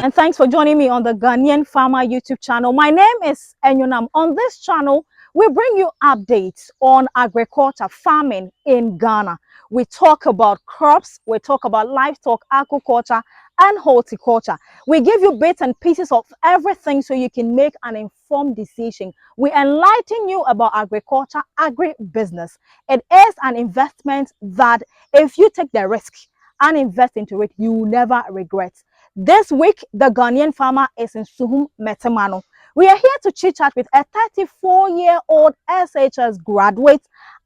And thanks for joining me on the Ghanaian Farmer YouTube channel. My name is Enyonam. On this channel, we bring you updates on agriculture, farming in Ghana. We talk about crops, we talk about livestock, agriculture, and horticulture. We give you bits and pieces of everything so you can make an informed decision. We enlighten you about agriculture, agribusiness. It is an investment that if you take the risk and invest into it, you will never regret. This week, the Ghanaian farmer is in Suhum Metemano. We are here to chit-chat with a 34-year-old SHS graduate.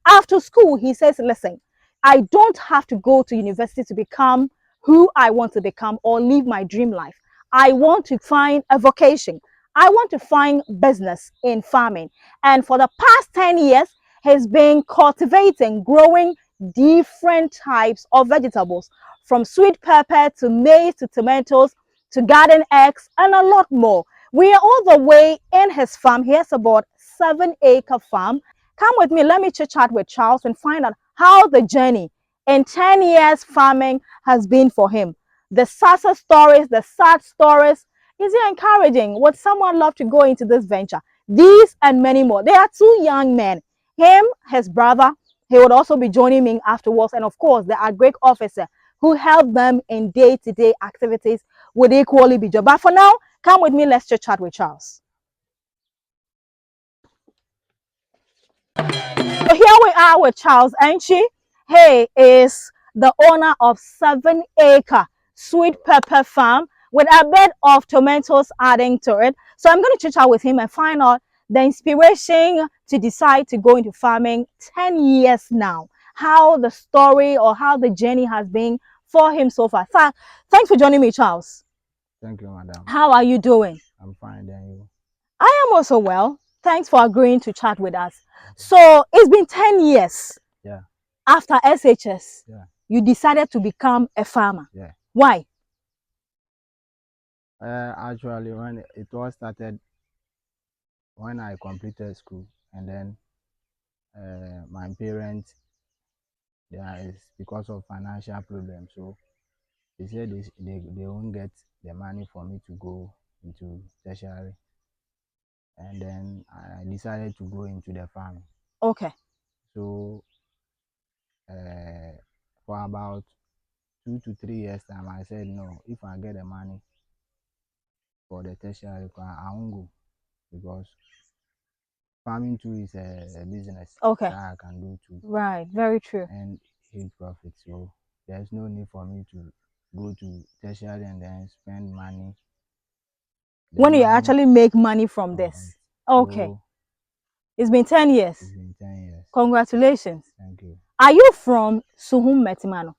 After school, he says, listen, I don't have to go to university to become who I want to become or live my dream life. I want to find a vocation. I want to find business in farming. And for the past 10 years, he's been cultivating, growing different types of vegetables, from sweet pepper to maize to tomatoes to garden eggs and a lot more. We are all the way in his farm. He has about 7-acre farm. Come with me, let me chit chat with Charles and find out how the journey in 10 years farming has been for him. The success stories, the sad stories. Is it encouraging? Would someone love to go into this venture? These and many more. There are two young men, him, his brother. He would also be joining me afterwards, and of course the agric officer who help them in day-to-day activities would equally be job. But for now, come with me, let's just chat with Charles. So here we are with Charles Enchi. He is the owner of 7-acre sweet pepper farm with a bed of tomatoes adding to it. So I'm going to chat with him and find out the inspiration to decide to go into farming 10 years now. How the story or how the journey has been for him so far. Thanks for joining me, Charles. Thank you, madam. How are you doing? I'm fine, thank you. I am also well. Thanks for agreeing to chat with us. So it's been 10 years. Yeah. After SHS, yeah. You decided to become a farmer. Yeah. Why? Actually, when it all started, when I completed school, and then my parents, there is because of financial problems, so they said they won't get the money for me to go into tertiary, and then I decided to go into the farming. Okay. So for about 2 to 3 years time, I said no. If I get the money for the tertiary, I won't go, because farming too is a business Okay. that I can do too. Right. Very true. And huge profit. So there's no need for me to go to tertiary and then spend money. When you actually make money from this. Okay. So it's been 10 years. It's been 10 years. Congratulations. Thank you. Are you from Suhum Metemano?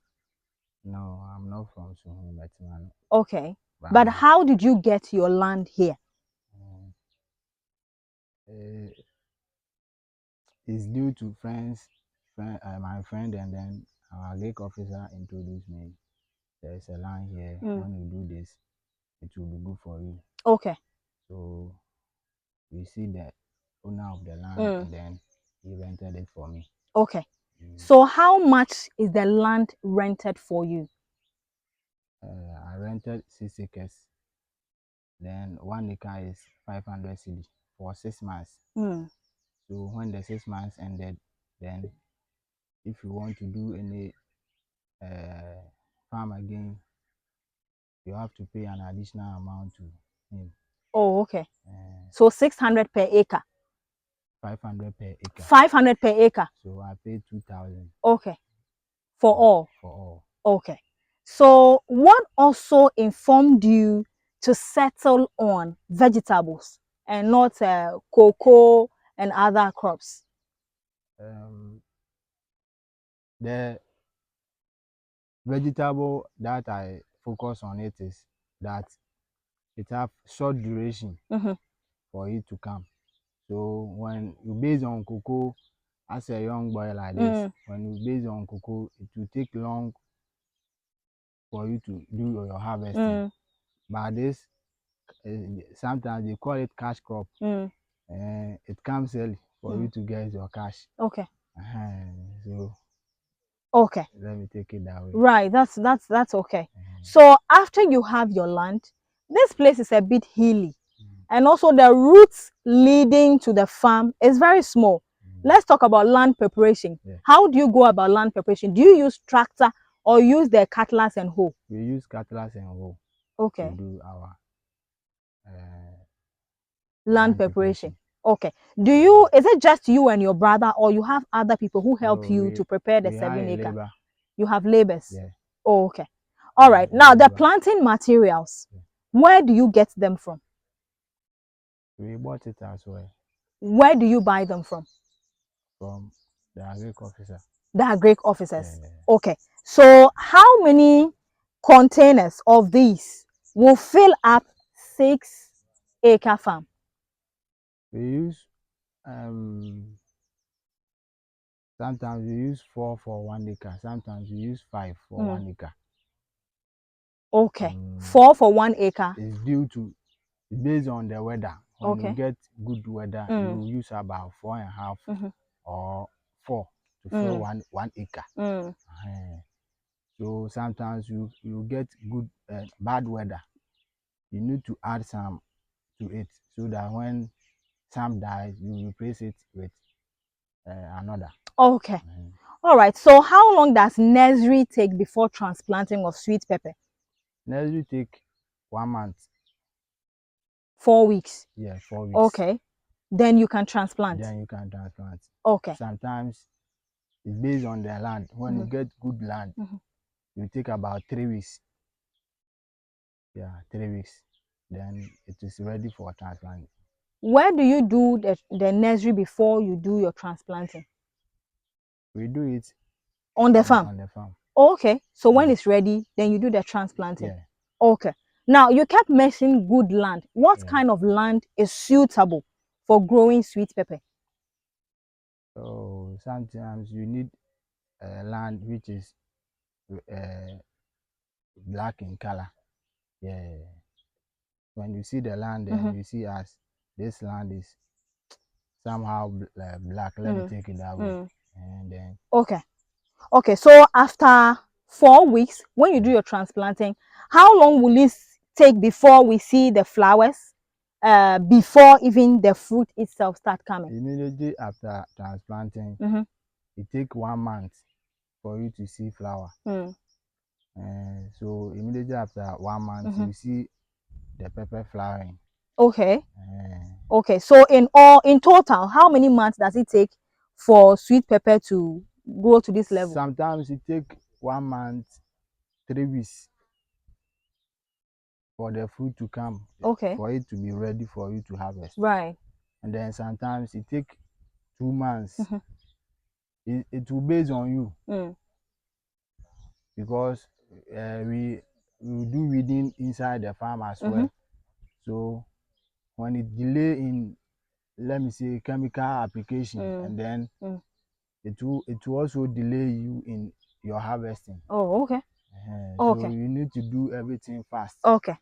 No, I'm not from Suhum Metemano. Okay. But how did you get your land here? It's due to my friend, and then our agric officer introduced me. There's a land here. When you do this, it will be good for you. Okay. So we see the owner of the land, and then he rented it for me. Okay. So how much is the land rented for you? I rented 6 acres. Then 1 acre is 500 cedi for 6 months. So when the 6 months ended, then if you want to do any farm again, you have to pay an additional amount to him. Oh, okay. So 600 per acre. 500 per acre. 500 per acre. So I paid 2,000. Okay. For all. For all. Okay. So what also informed you to settle on vegetables and not cocoa and other crops? The vegetable that I focus on it is that it have short duration for it to come. So when you base on cocoa as a young boy like this, when you base on cocoa, it will take long for you to do your harvesting. But this, sometimes they call it cash crop. It comes early for you to get your cash. Okay. So okay, let me take it that way. Right, that's okay. So after you have your land, this place is a bit hilly, and also the routes leading to the farm is very small. Let's talk about land preparation. Yeah. How do you go about land preparation? Do you use tractor or use the cutlass and hoe? We use cutlass and hoe to Okay, do our uh, land land preparation. preparation. Okay. Do you, is it just you and your brother, or you have other people who help So you to prepare the we 7 hire acre? labor. You have labors. Yeah, Oh, okay. we All right. hire Now the labor. planting materials, Yeah. where do you get them from? We bought it as well Where do you buy them from? from the agric officer. The agric Yeah. officers. Okay. So how many containers of these will fill up 6 acre farm? We use sometimes we use 4 for 1 acre. Sometimes we use 5 for Mm. 1 acre. Okay. Mm, 4 for 1 acre. it's due to based on the weather. When you Okay. get good weather, Mm. you use about 4.5 Mm-hmm. or 4 to fill Mm. one acre. Mm. So sometimes you get good bad weather. You need to add some to it so that when some dies, you replace it with another. Okay. Mhm. All right. So how long does nursery take before transplanting of sweet pepper? Nursery take 1 month. 4 weeks. Yeah, 4 weeks. Okay. Then you can transplant. Then you can transplant. Okay. Sometimes it's based on the land. When you Mm-hmm. get good land, Mm-hmm. you take about 3 weeks. Yeah, 3 weeks. Then it is ready for transplant. Where do you do the nursery before you do your transplanting? We do it On the farm. on the farm. Okay. So when Yeah, it's ready, then you do the transplanting. yeah, Okay. Now you kept mentioning good land. What yeah. kind of land is suitable for growing sweet pepper? So sometimes you need land which is uh, black in color. Yeah. When you see the land, then Mm-hmm. you see as this land is somehow black. Let me Mm. take it that way. Mm. And then Okay. Okay. So after 4 weeks, when you do yeah, your transplanting, how long will it take before we see the flowers? Before even the fruit itself start coming. immediately after transplanting, Mm-hmm. it take 1 month for you to see flower. Mm. And so immediately after 1 month, Mm-hmm. you see the pepper flowering. Okay. Uh, Okay. So in total, how many months does it take for sweet pepper to grow to this level? sometimes it take 1 month, 3 weeks for the fruit to come, Okay. for it to be ready for you to harvest. Right. And then sometimes it take 2 months. Mm-hmm. It will based on you Mm. because we do weeding inside the farm as Mm-hmm. well. So when it delay in, let me say, chemical application, Mm. and then Mm. it will also delay you in your harvesting. Oh, okay. So Okay. you need to do everything fast. Okay.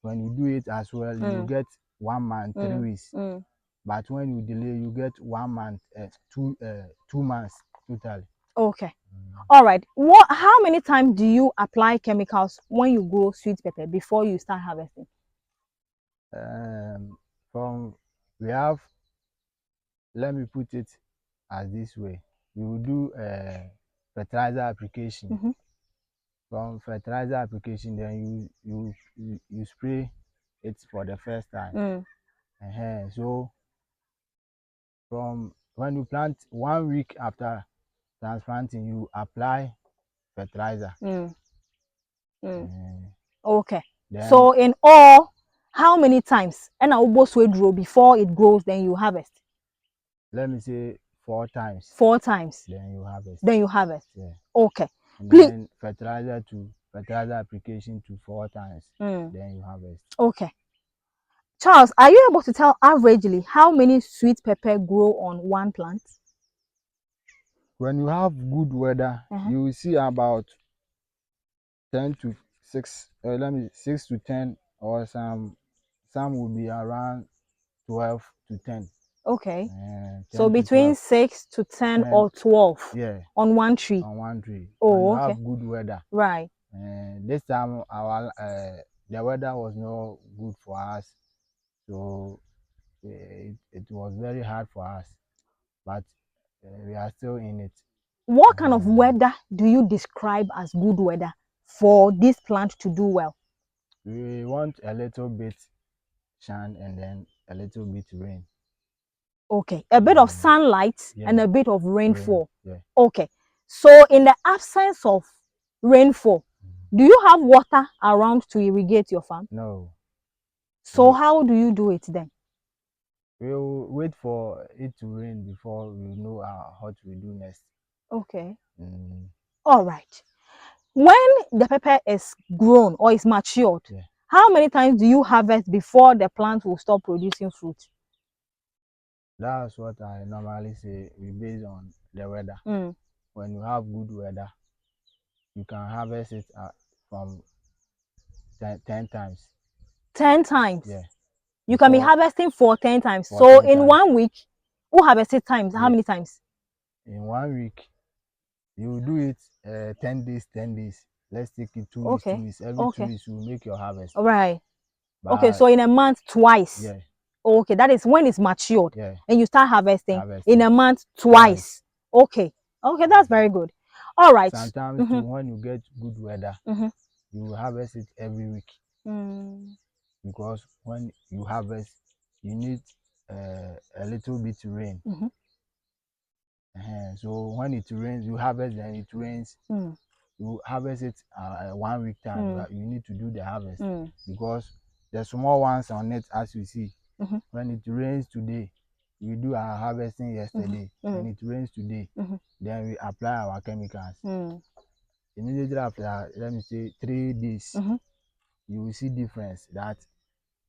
When you do it as well, you Mm. get 1 month, three Mm. weeks. Mm. But when you delay, you get 1 month, 2 months totally. Okay. All right. How many times do you apply chemicals when you grow sweet pepper before you start harvesting? Um, from we have, let me put it as this way. We will do fertilizer application. Mm-hmm. From fertilizer application, then you spray it for the first time. Mm. So from when you plant 1 week after transplanting, you apply fertilizer. Mm. Mm. Uh, Okay. then So in all, how many times? And I almost will grow before it grows, then you harvest. let me say 4 times. 4 times. Then you harvest. Then you harvest. Yeah. Okay. And Please. then fertilizer application to 4 times. Mm. Then you harvest. Okay. Charles, are you able to tell averagely how many sweet pepper grow on one plant? When you have good weather, Uh-huh. you will see about 10 to 6, let me 6 to 10, or some will be around 12 to 10. Okay. So 10 to between 12, 6 to 10 10, or 12 yeah, on one tree. on one tree. When you Oh, have okay. good weather, Right. this time the weather was not good for us, so it was very hard for us, but we are still in it. What kind of weather do you describe as good weather for this plant to do well? We want a little bit sun and then a little bit rain. Okay, a bit of Mm, sunlight yeah, and a bit of rain. rainfall. Yeah. Okay, so in the absence of rainfall, do you have water around to irrigate your farm? No, So we how do you do it then? we'll wait for it to rain before we know what we do next. Okay, Mm, all right. When the pepper is grown or is matured, yeah. how many times do you harvest before the plant will stop producing fruit? That's what I normally say. We base on the weather. Mm. When you have good weather, you can harvest it from 10 times. 10 times. Yeah, You can be before harvesting for 10 times. for So 10 in times. 1 week, who harvested times? How Yeah, many times? in 1 week, you do it 10 days, 10 days. Let's take it 2 weeks, Okay. 2 weeks. Every two Okay. weeks, you make your harvest. All right. Okay. But So in a month, twice. yeah, Okay. That is when it's matured yeah, and you start harvesting in harvesting a month, twice. twice. Okay. Okay. That's very good. All right. Sometimes too, Mm-hmm. when you get good weather, Mm-hmm. you harvest it every week, Mm. because when you harvest, you need a little bit rain. Mm-hmm. So when it rains, you harvest, then it rains. Mm. You harvest it 1 week time. Mm. You need to do the harvest, Mm. because the small ones on it, as you see, Mm-hmm. when it rains today, we do our harvesting Mm-hmm. yesterday. Mm. When it rains today, Mm-hmm. then we apply our chemicals. Mm. Immediately after, let me say 3 days, Mm-hmm. you will see difference that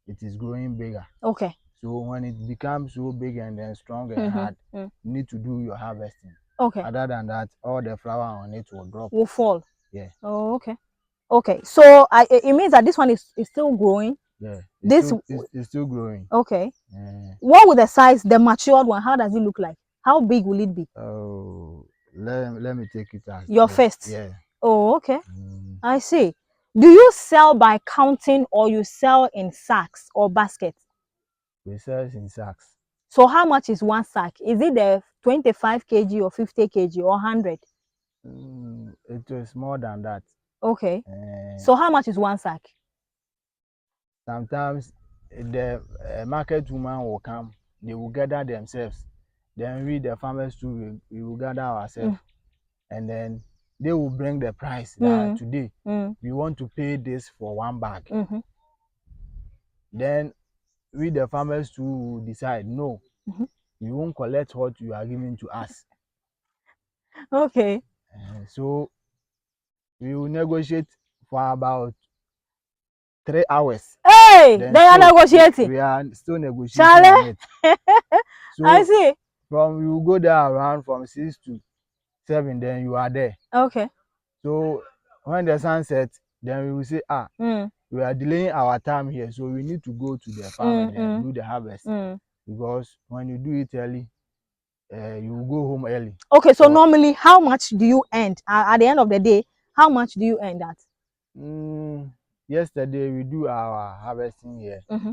it is growing bigger. Okay. So when it becomes so big and then strong and Mm-hmm. hard, Mm. you need to do your harvesting. Okay. Other than that, all the flower on it will drop. Will fall. Yeah, Oh, okay. Okay. So it means that this one is still growing. yeah. This It's still growing. okay. Uh, What would the size, the matured one, how does it look like? How big will it be? oh, let me take it as Your this. first. Yeah. Oh, okay. Mm, I see. Do you sell by counting or you sell in sacks or baskets? we sell in sacks. So how much is one sack? Is it the 25 kg or 50 kg or 100? It is more than that. Okay. Uh, So how much is one sack? Sometimes the market woman will come. They will gather themselves. Then we, the farmers too, we will gather ourselves, Mm. and then they will bring the price that Mm. today Mm. we want to pay this for one bag. Mm-hmm. Then we, the farmers too, will decide, no, Mm-hmm. we won't collect what you are giving to us. Okay. So we will negotiate for about 3 hours. Hey, Then they are still negotiating. we are still negotiating on Charlie, it. I So see. from you go there around from 6 to 7, then you are there. Okay. So when the sun sets, then we will say, Mm. we are delaying our time here, so we need to go to the farm and Mm. then Mm. do the harvest. Mm. Because when you do it early, you will go home early. Okay, so So normally, how much do you earn at the end of the day? How much do you earn that? yesterday we do our harvesting here. Mm-hmm.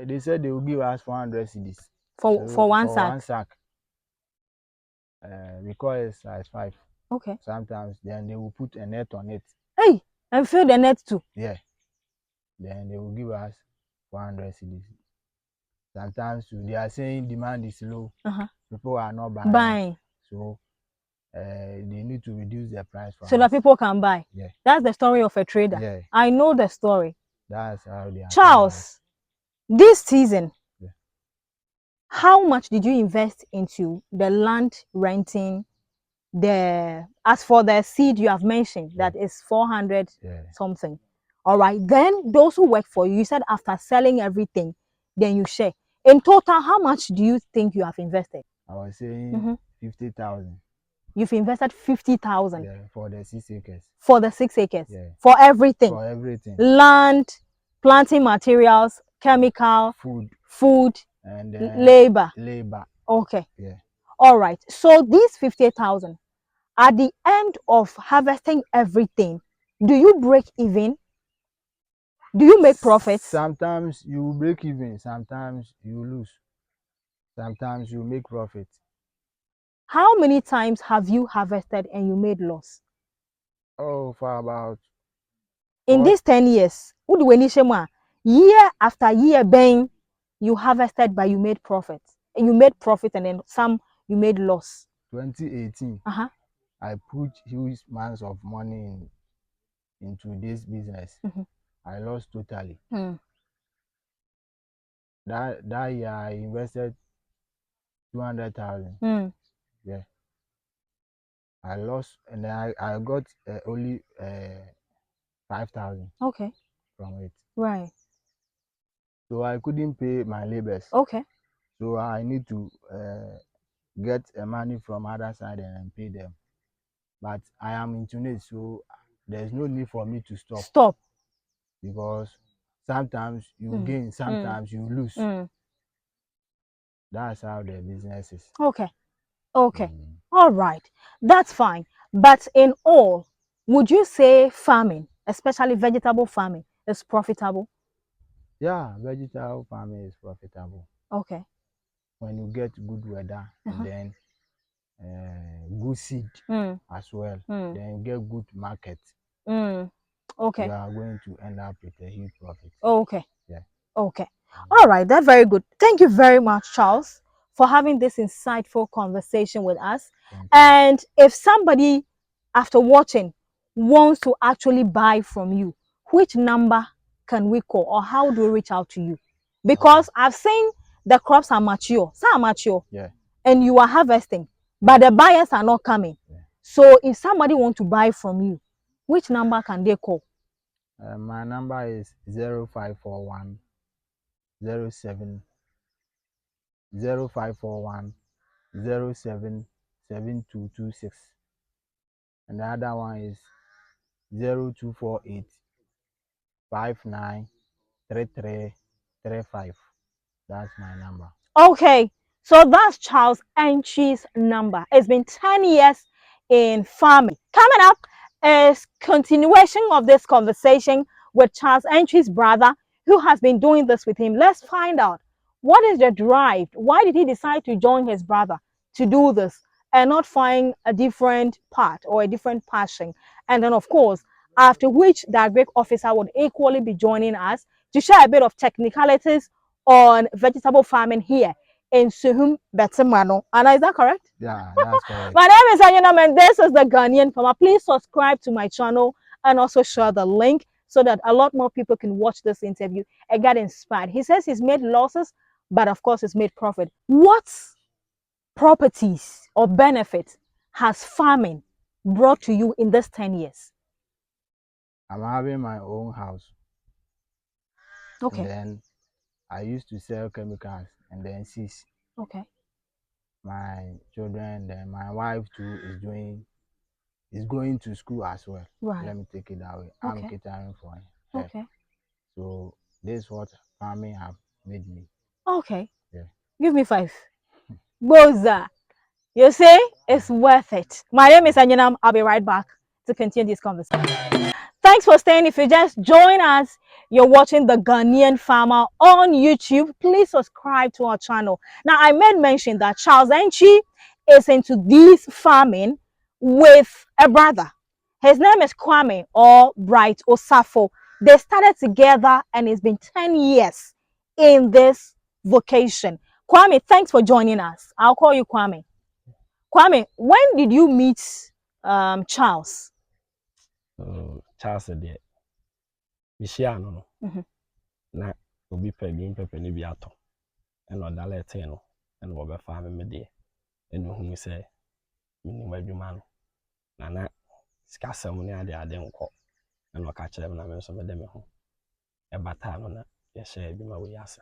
They said they will give us 400 cedis. For So one for sack. one sack, we call it size 5. Okay. Sometimes then they will put a net on it. Hey, and fill the net too. Yeah. Then they will give us 400 cedis. Sometimes too, they are saying demand is low. Uh-huh. People are not buying. Buying. So they need to reduce the price for So us. that people can buy. Yeah. That's the story of a trader. Yeah. I know the story. That's how they are telling us. Charles, this season, Yeah. how much did you invest into the land renting? As for the seed you have mentioned, that is 400 something. All right. Then those who work for you, you said after selling everything, then you share. In total, how much do you think you have invested? I was saying 50,000. You've invested 50,000 for the 6 acres. for the 6 acres. Yeah. For everything. For everything. Land, planting materials, chemical, food, and labor. Okay. Yeah. All right. So these 50,000, at the end of harvesting everything, do you break even? Do you make profits? Sometimes you break even, sometimes you lose, sometimes you make profit. How many times have you harvested and you made loss? Oh, for about In four, these 10 years, year after year, bang, you harvested but you made profit. And you made profit and then some you made loss. 2018, Uh-huh. I put huge amounts of money into this business. I lost totally. That year I invested 200,000. Yeah, I lost, and then I got only 5,000 Okay. from it. Right. So I couldn't pay my labors. Okay. So I need to get money from other side and pay them. But I am into it, so there's no need for me to stop. Stop. Because sometimes you gain, sometimes you lose. That's how the business is. Okay. Okay. All right. That's fine. But in all, would you say farming, especially vegetable farming, is profitable? Yeah, vegetable farming is profitable. Okay. When you get good weather and then good seed as well, then you get good market. Okay. You are going to end up with a huge profit. Okay. Yeah. Okay. All right. That's very good. Thank you very much, Charles, for having this insightful conversation with us. And if somebody, after watching, wants to actually buy from you, which number can we call or how do we reach out to you? Because I've seen the crops are mature, some are mature, Yeah. and you are harvesting, but the buyers are not coming. Yeah. So if somebody wants to buy from you, which number can they call? My number is 0541 07 0541 07 7226, and the other one is 0248 593335. That's my number. Okay, so that's Charles Enchi's number. It's been 10 years in farming. Coming up is continuation of this conversation with Charles Enchi's brother, who has been doing this with him. Let's find out what is the drive. Why did he decide to join his brother to do this and not find a different path or a different passion? And then, of course, after which the agric officer would equally be joining us to share a bit of technicalities on vegetable farming here in Suhum Betimano. And is that correct? Yeah, that's correct. My name is Anyonam and this is the Ghanaian Farmer. Please subscribe to my channel and also share the link so that a lot more people can watch this interview and get inspired. He says he's made losses, but of course he's made profit. What properties or benefits has farming brought to you in this 10 years? I'm having my own house. Okay. And then I used to sell chemicals and then cease. Okay. My children, then my wife too is going to school as well. Right. Let me take it that way. I'm catering for her. Okay. So this is what farming have made me. Okay. Yeah. Give me 5. Boza. You see, it's worth it. My name is Anyonam. I'll be right back to continue this conversation. Thanks for staying. If you just join us, you're watching the Ghanaian Farmer on YouTube. Please subscribe to our channel. Now, I made mention that Charles Enchi is into this farming with a brother. His name is Kwame or Bright Osafo. They started together and it's been 10 years in this vocation. Kwame, thanks for joining us. I'll call you Kwame. Kwame, when did you meet Charles? Charles deɛ mehyia no no na obi pɛ green pepper no bi atɔ ɛna ɔdala ɛtee no ɛna wɔbɛfa me deɛ ɛna ohunu sɛ menim adwuma no na sikasɛm ne ade nkɔ ɛna ɔka kyerɛ me na me nso mede me ho ɛbataa no na yɛhyɛ adwuma wɔ ase.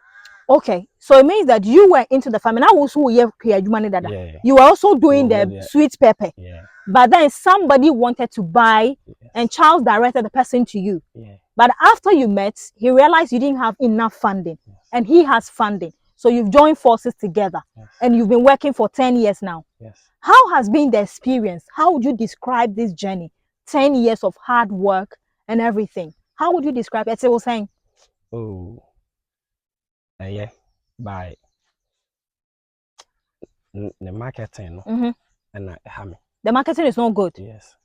Okay, so it means that you were into the farming. Now also you were also doing the sweet pepper. Yeah. But then somebody wanted to buy, and Charles directed the person to you. Yeah. But after you met, he realized you didn't have enough funding, and he has funding. So you've joined forces together, and you've been working for 10 years now. Yes. How has been the experience? How would you describe this journey? 10 years of hard work and everything. How would you describe it? Saying Oh, yeah, by the marketing, no, and I have The marketing is not good. yes.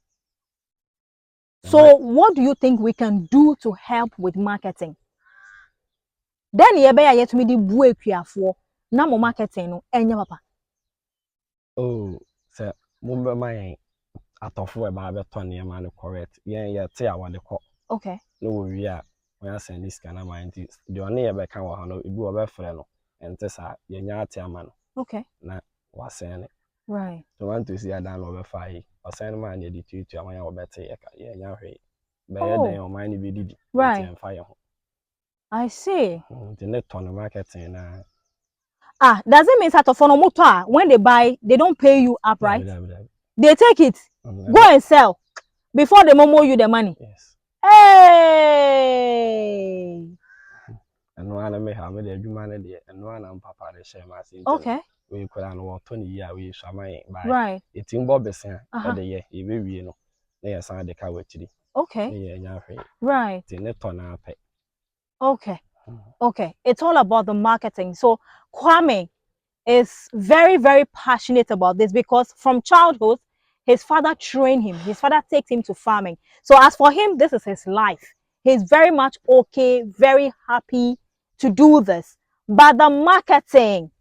So what do you think we can do to help with marketing? Then you be to me the bue for na mo marketing no enya papa. Oh, so mumber my atofo eba beto nneɛma no correct. Yeah, te a wade kɔ. Okay. No we are when I send this kind of mind the only ebe kan wɔ ha no ebi wɔ bɛfrɛ no ɛnte saa yɛnya ate ama no. Okay. Na wasɛn ne. Right. So want to see adan no bɛfa yi. Ɔsɛn man yɛ de tutu ama yɛ wɔbɛte yɛ ka yɛnya hwɛ. Bɛyɛ den o man bi didi. Right. I see. The net on marketing na. Ah, does it mean that for no motor when they buy they don't pay you upright? They take it, go and sell before they momo you the money. Yes. Hey. And one may have made a human idea, and one and papa the share my sin. Okay. We could an 20 year we shall my by. Right. It's in Bob Bessin, the year, he will be, you know, they are signed the coward. Okay. Yeah, right. The net on our pay. Okay. Okay. It's all about the marketing. So Kwame is very, very passionate about this because from childhood, his father trained him. His father takes him to farming. So as for him, this is his life. He's very much okay, very happy to do this. But the marketing,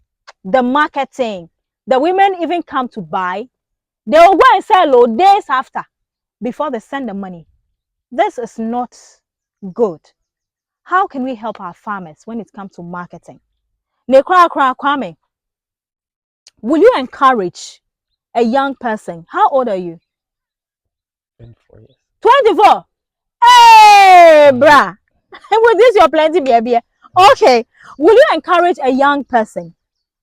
the women even come to buy. They will go and sell days after before they send the money. This is not good. How can we help our farmers when it comes to marketing? Kwame, will you encourage a young person? How old are you? 24 years. 24. Hey, brah. With this, you're plenty, baby. Okay. Will you encourage a young person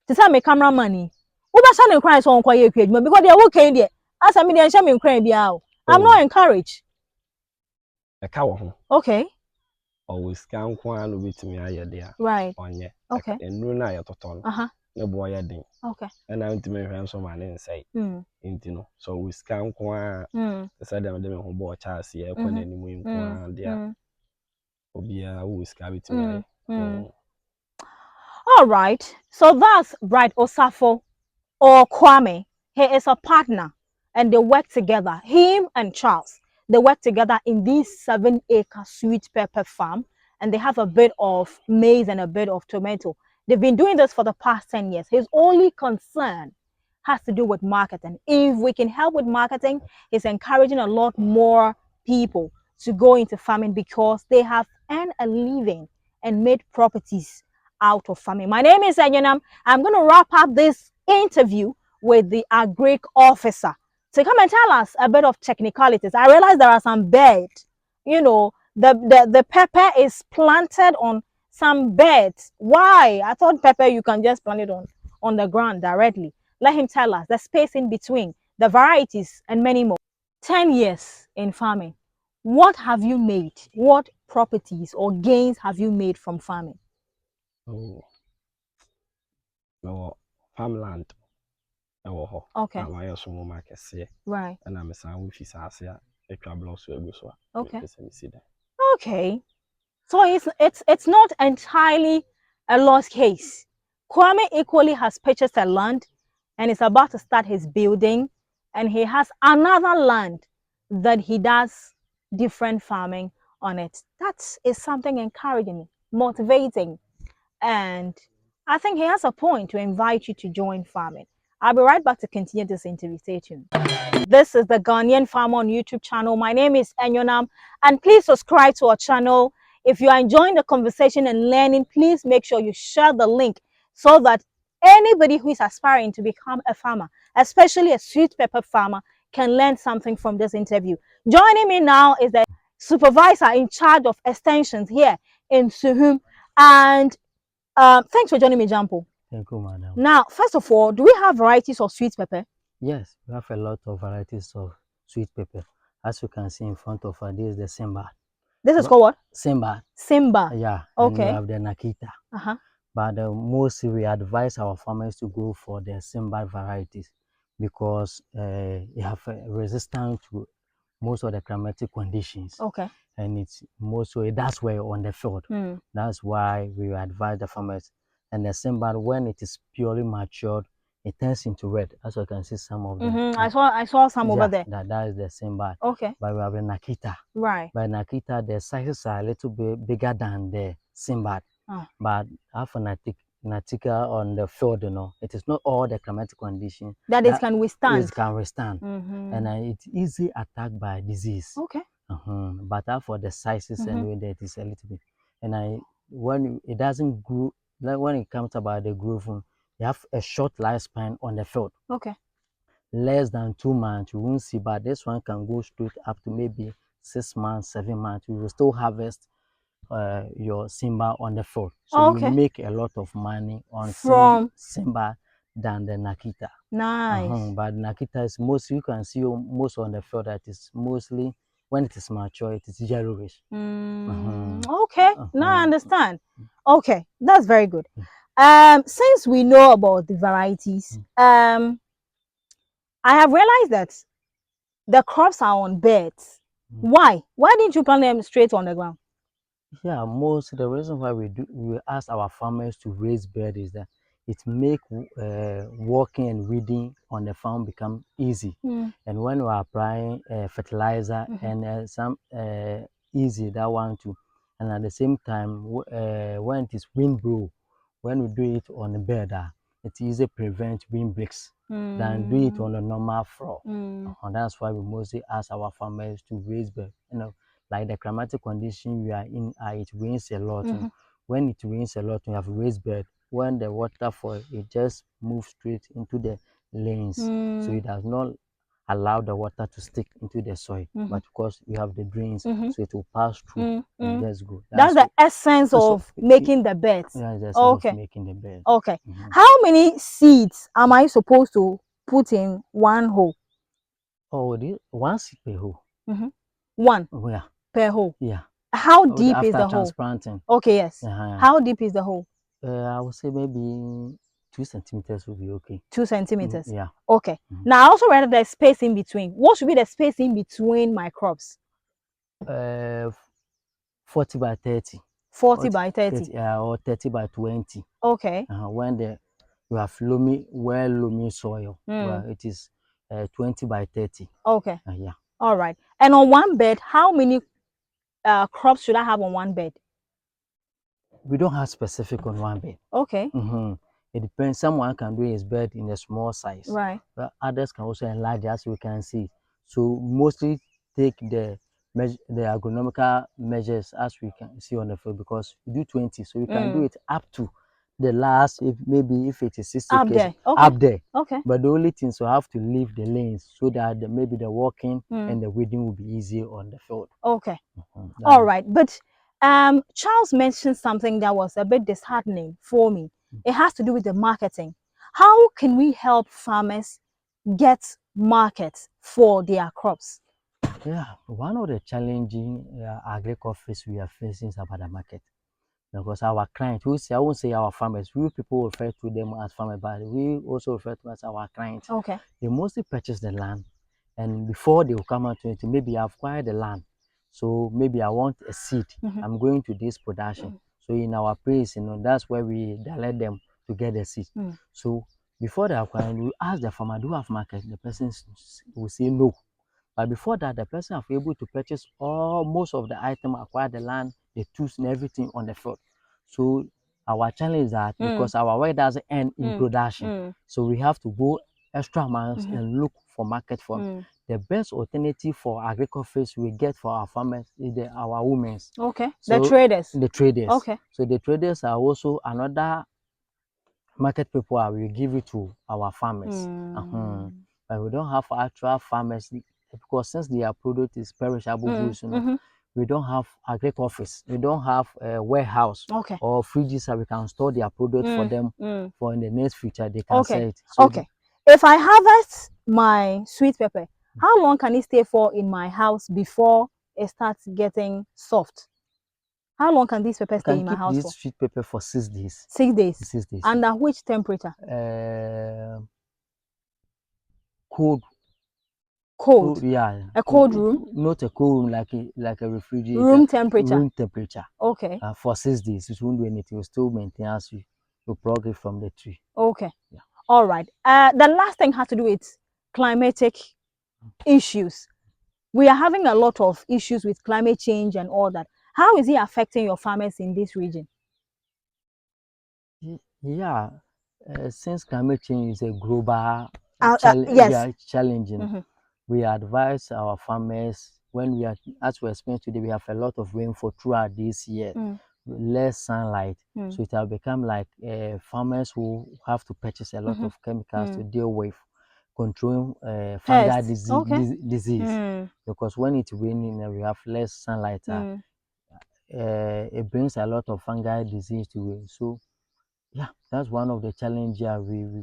to send me camera money? Because they're okay there. As I mean, I'm not encouraged. A cow. Okay. Always can one with me. I there. Right. On ye. Okay. And no night at all. No boy, I did. Okay. And I'm to make ransom man inside. Intino. So we scan one. The side of them who bought Charles here, when any moon, dear. Obia who is carried to me. All right. So that's Bright Osafo or Kwame. He is a partner and they work together. Him and Charles, they work together in this 7-acre sweet pepper farm and they have a bit of maize and a bit of tomato. They've been doing this for the past 10 years. His only concern has to do with marketing. If we can help with marketing, he's encouraging a lot more people to go into farming because they have earned a living and made properties out of farming. My name is Enyenam. I'm going to wrap up this interview with the agric officer to come and tell us a bit of technicalities. I realize there are some beds, you know, the pepper is planted on some beds. Why? I thought pepper you can just plant it on the ground directly. Let him tell us the space in between, the varieties, and many more. 10 years in farming. What have you made? What properties or gains have you made from farming? Oh, no, farmland. Okay. My small market say. Right. And I'm a son with his ass here. A trouble so okay. Okay. So it's not entirely a lost case. Kwame equally has purchased a land and is about to start his building, and he has another land that he does different farming on it. That is something encouraging, motivating, and I think he has a point to invite you to join farming. I'll be right back to continue this interview. Stay tuned. This is the Ghanaian Farmer on YouTube channel. My name is Enyonam, and please subscribe to our channel. If you are enjoying the conversation and learning, please make sure you share the link so that anybody who is aspiring to become a farmer, especially a sweet pepper farmer, can learn something from this interview. Joining me now is the supervisor in charge of extensions here in Suhum. And thanks for joining me, Jampo. Thank you, madam. Now, first of all, do we have varieties of sweet pepper? Yes, we have a lot of varieties of sweet pepper. As you can see in front of us, this is the Simba. This is called what? Simba. Simba. Yeah. Okay. And we have the Nakita. But mostly we advise our farmers to go for the Simba varieties because they have resistance to most of the climatic conditions. Okay. and it's mostly that's where on the field. That's why we advise the farmers. And the Simba, when it is purely matured, it turns into red. As you can see, some of them. I saw some over there. That is the Simba. Okay. But we have the Nakita. Right. But Nakita, the sizes are a little bit bigger than the Simba. But after Natica on the field, it is not all the climatic condition that it can withstand. It can withstand, and it's easy attacked by disease. Okay. But for the sizes and that is a little bit, and when it doesn't grow, like when it comes about the growth, you have a short lifespan on the field. Okay. Less than 2 months, you won't see, but this one can go straight up to maybe 6 months, 7 months. You will still harvest your Simba on the field. So you make a lot of money on from Simba than the Nakita. Nice. But Nakita is mostly, you can see most on the field that is mostly, when it is mature, it is yellowish. Okay, now I understand. Okay, that's very good. Since we know about the varieties, I have realized that the crops are on beds. Why didn't you plant them straight on the ground? Yeah, the reason why we ask our farmers to raise bed is that it make working and weeding on the farm become easy. And when we are applying fertilizer and some easy that one too, and at the same time when it is wind blow, when we do it on the bed, it easily prevent wind breaks than do it on a normal floor. And that's why we mostly ask our farmers to raise bed. Like the climatic condition we are in, it rains a lot. When it rains a lot, we have raised bed. When the water falls, it just moves straight into the lanes. So it does not allow the water to stick into the soil. But of course, we have the drains, so it will pass through and just go. That's the essence of making the beds. Yeah, the essence of making the bed. Okay. How many seeds am I supposed to put in one hole? Oh, one seed per hole. One. Oh, yeah. Per hole. Yeah. How deep is the hole? After transplanting. Okay, yes. How deep is the hole? I would say maybe 2 centimeters would be okay. 2 centimeters. Yeah. Okay. Now I also read that there's space in between. What should be the space in between my crops? 40 by 30. 40 by 30. Or 30 by 20. Okay. When you have loamy soil, well, it is 20 by 30. Okay. Yeah. All right. And on one bed, how many crops should I have on one bed? We don't have specific on one bed. Okay. It depends. Someone can do his bed in a small size. Right. But others can also enlarge, as we can see. So mostly take the agronomical measures as we can see on the field, because we do 20, so we can do it up to the last, if it is 60 up there. Okay. Up there. Okay. But the only thing, so have to leave the lanes so that maybe the walking and the weeding will be easier on the field. Okay. All right. But Charles mentioned something that was a bit disheartening for me. It has to do with the marketing. How can we help farmers get markets for their crops? Yeah, one of the challenging agriculture we are facing is about the market. Because our clients, I won't say our farmers, we people refer to them as farmers, but we also refer to them as our clients. Okay. They mostly purchase the land, and before they will come out to it, maybe I acquired the land. So maybe I want a seed. I'm going to this production. So in our place, that's where we direct them to get the seed. So before they acquire, we ask the farmer, do you have market? The person will say no. But before that, the person are able to purchase most of the item, acquire the land, the tools and everything on the field. So our challenge is that because our work doesn't end in production, so we have to go extra miles and look for market for the best alternative for agriculture we get for our farmers is our women. Okay. So the traders. The traders. Okay. So the traders are also another market people will give it to our farmers. But we don't have actual farmers, because since their product is perishable goods, we don't have agriculture. We don't have a warehouse or fridges that we can store their product for them for in the next future they can sell it. So if I harvest my sweet pepper, how long can it stay for in my house before it starts getting soft? How long can this pepper stay in my house for? This sweet pepper for 6 days. 6 days. 6 days. Under which temperature? Cold cold. Yeah. A cold room? Not a cold room like a refrigerator. Room temperature? Room temperature. Okay. For 6 days. It won't do anything. It will still maintain as you plug it from the tree. Okay. Yeah. All right. The last thing has to do with climatic issues. We are having a lot of issues with climate change and all that. How is it affecting your farmers in this region? Yeah, since climate change is a global Yes. challenging, we advise our farmers when we are, as we explained today, we have a lot of rainfall throughout this year, less sunlight. So it has become like farmers who have to purchase a lot of chemicals to deal with controlling fungal disease. Because when it's raining and we have less sunlight, it brings a lot of fungal disease to it. So yeah, that's one of the challenges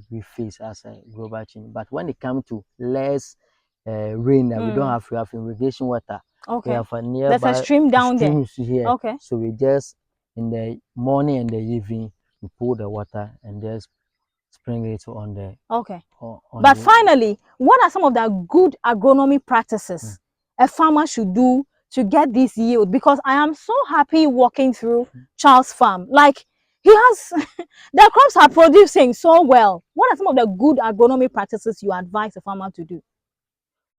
we face as a global change. But when it comes to less rain, we don't have, we have irrigation water. We Okay. have a There's a nearby stream down there. streams here. Okay. So we just in the morning and the evening we pull the water and just spring it on the Okay. on But the, finally, what are some of the good agronomy practices a farmer should do to get this yield? Because I am so happy walking through Charles' farm. Like he has, the crops are producing so well. What are some of the good agronomy practices you advise a farmer to do?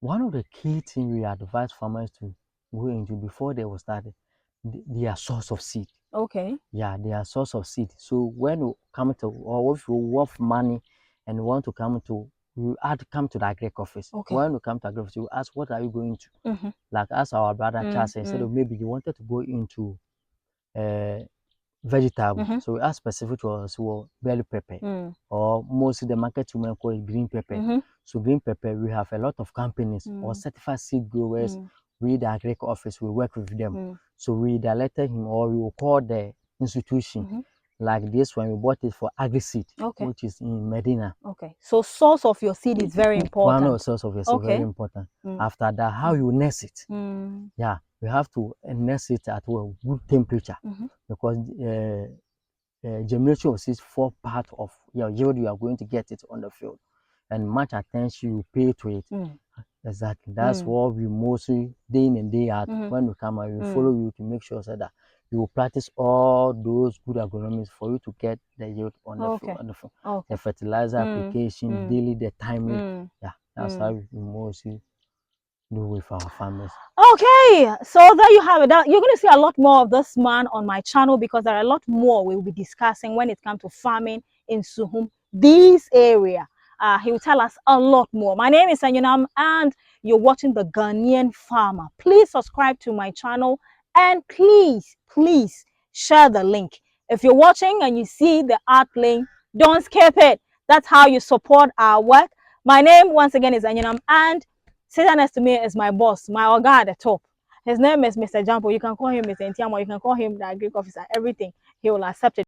one of the key things we advise farmers to go into before they will start their source of seed. Okay. Yeah, they are source of seed. So when you come to, or if you worth money and you want to come to, you have to come to the agric office. Okay. When you come to agric office, you ask, what are you going to? Like as our brother Charles said, instead of maybe you wanted to go into vegetable. So we ask specific to us, well, bell pepper, or mostly the market women call it green pepper. So green pepper, we have a lot of companies or certified seed growers. We the agric office, we work with them. So we directed him, or we will call the institution. Like this one, we bought it for agri-seed, which is in Medina. Okay. So source of your seed is very important. One of the source of your seed, very important. After that, how you nest it. Yeah, we have to nest it at a good temperature because germination of seeds form part of your yield. You are going to get it on the field, and much attention you pay to it. Exactly, that's what we mostly day in and day out. When we come out, we follow you to make sure so that you will practice all those good agronomies for you to get the yield on the field. On the field. The fertilizer application, daily, the timing. Yeah, that's how we mostly do with our farmers. Okay, so there you have it. You're going to see a lot more of this man on my channel because there are a lot more we will be discussing when it comes to farming in Suhum, this area. He will tell us a lot more. My name is Anyunam and you're watching The Ghanaian Farmer. Please subscribe to my channel and please share the link. If you're watching and you see the art link, don't skip it. That's how you support our work. My name once again is Anyunam and sitting next to me is my boss, my oga at the top. His name is Mr. Jampo. You can call him Mr. Ntiamo. You can call him the Agric officer. Everything. He will accept it.